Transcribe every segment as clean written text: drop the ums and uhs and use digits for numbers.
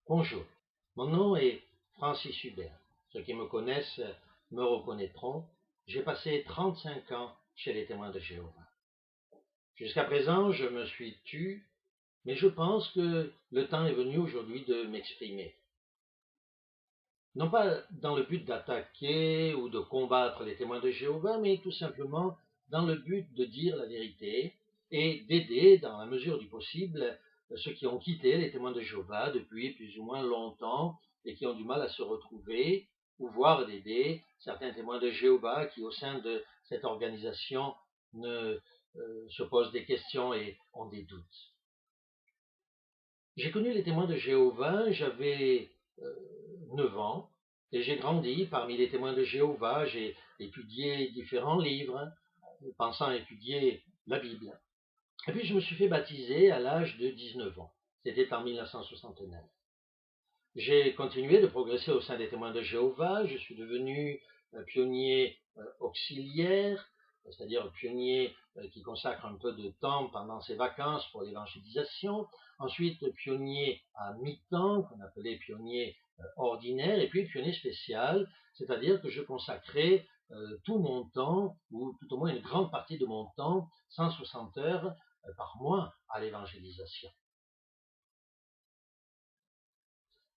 Bonjour, mon nom est Francis Hubert. Ceux qui me connaissent me reconnaîtront. J'ai passé 35 ans chez les témoins de Jéhovah. Jusqu'à présent, je me suis tu, mais je pense que le temps est venu aujourd'hui de m'exprimer. Non pas dans le but d'attaquer ou de combattre les témoins de Jéhovah, mais tout simplement dans le but de dire la vérité et d'aider, dans la mesure du possible, ceux qui ont quitté les témoins de Jéhovah depuis plus ou moins longtemps et qui ont du mal à se retrouver, ou voire d'aider certains témoins de Jéhovah qui, au sein de cette organisation, se posent des questions et ont des doutes. J'ai connu les témoins de Jéhovah, j'avais 9 ans, et j'ai grandi parmi les témoins de Jéhovah. J'ai étudié différents livres, pensant étudier la Bible. Et puis je me suis fait baptiser à l'âge de 19 ans. C'était en 1969. J'ai continué de progresser au sein des témoins de Jéhovah. Je suis devenu pionnier auxiliaire, c'est-à-dire pionnier qui consacre un peu de temps pendant ses vacances pour l'évangélisation. Ensuite, pionnier à mi-temps, qu'on appelait pionnier ordinaire, et puis pionnier spécial, c'est-à-dire que je consacrais tout mon temps, ou tout au moins une grande partie de mon temps, 160 heures par mois, à l'évangélisation.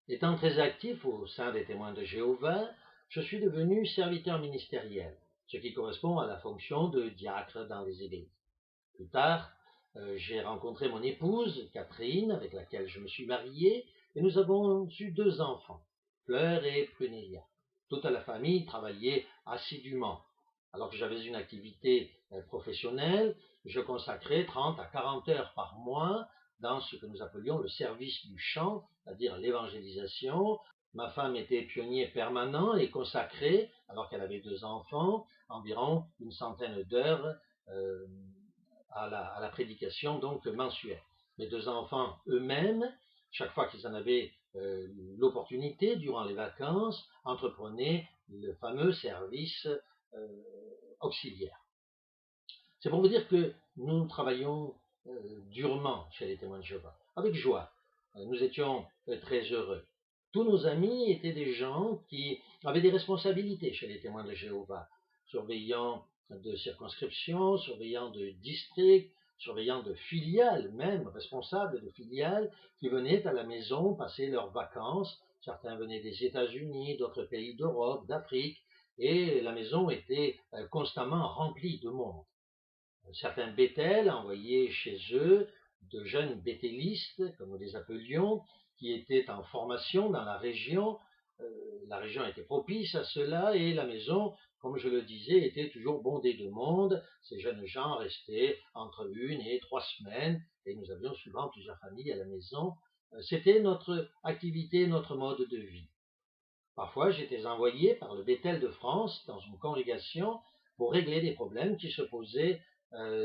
Étant très actif au sein des témoins de Jéhovah, je suis devenu serviteur ministériel, ce qui correspond à la fonction de diacre dans les églises. Plus tard, j'ai rencontré mon épouse, Catherine, avec laquelle je me suis marié, et nous avons eu 2 enfants, Fleur et Prunelia. Toute la famille travaillait assidûment. Alors que j'avais une activité professionnelle, je consacrais 30 à 40 heures par mois dans ce que nous appelions le service du chant, c'est-à-dire l'évangélisation. Ma femme était pionnier permanent et consacrait, alors qu'elle avait 2 enfants, environ une centaine d'heures à la prédication donc mensuelle. Mes 2 enfants eux-mêmes, chaque fois qu'ils en avaient l'opportunité durant les vacances, entreprenaient le fameux service auxiliaire. C'est pour vous dire que nous travaillons durement chez les témoins de Jéhovah, avec joie. Nous étions très heureux. Tous nos amis étaient des gens qui avaient des responsabilités chez les témoins de Jéhovah, surveillant de circonscriptions, surveillant de districts, surveillant de filiales même, responsables de filiales qui venaient à la maison passer leurs vacances. Certains venaient des États-Unis, d'autres pays d'Europe, d'Afrique, et la maison était constamment remplie de monde. Certains Béthel envoyaient chez eux de jeunes béthélistes, comme nous les appelions, qui étaient en formation dans la région. La région était propice à cela et la maison, comme je le disais, était toujours bondée de monde. Ces jeunes gens restaient entre 1 et 3 semaines et nous avions souvent plusieurs familles à la maison. C'était notre activité, notre mode de vie. Parfois, j'étais envoyé par le Béthel de France dans une congrégation pour régler des problèmes qui se posaient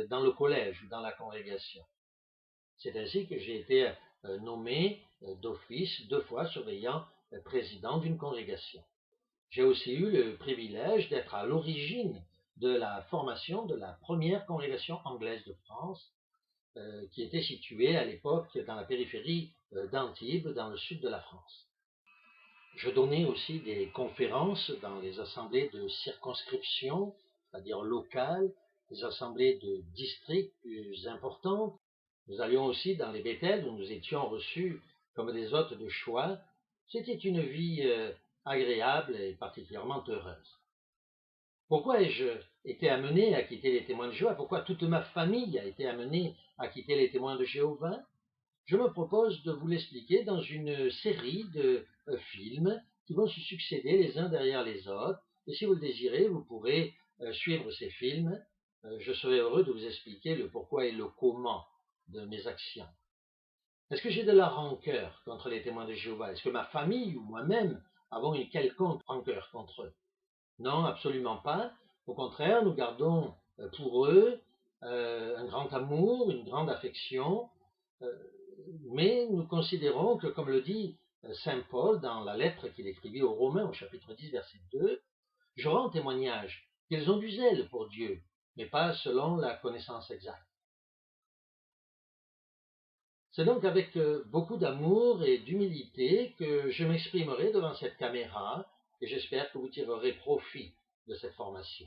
dans le collège ou dans la congrégation. C'est ainsi que j'ai été nommé d'office 2 fois surveillant président d'une congrégation. J'ai aussi eu le privilège d'être à l'origine de la formation de la première congrégation anglaise de France, qui était située à l'époque dans la périphérie d'Antibes, dans le sud de la France. Je donnais aussi des conférences dans les assemblées de circonscription, c'est-à-dire locales, des assemblées de districts plus importantes. Nous allions aussi dans les Béthels où nous étions reçus comme des hôtes de choix. C'était une vie agréable et particulièrement heureuse. Pourquoi ai-je été amené à quitter les témoins de Jéhovah? Pourquoi toute ma famille a été amenée à quitter les témoins de Jéhovah? Je me propose de vous l'expliquer dans une série de films qui vont se succéder les uns derrière les autres. Et si vous le désirez, vous pourrez suivre ces films. Je serai heureux de vous expliquer le pourquoi et le comment de mes actions. Est-ce que j'ai de la rancœur contre les témoins de Jéhovah? Est-ce que ma famille ou moi-même avons une quelconque rancœur contre eux? Non, absolument pas. Au contraire, nous gardons pour eux un grand amour, une grande affection, mais nous considérons que, comme le dit saint Paul dans la lettre qu'il écrivit aux Romains au chapitre 10, verset 2, je rends témoignage qu'ils ont du zèle pour Dieu, mais pas selon la connaissance exacte. C'est donc avec beaucoup d'amour et d'humilité que je m'exprimerai devant cette caméra et j'espère que vous tirerez profit de cette formation.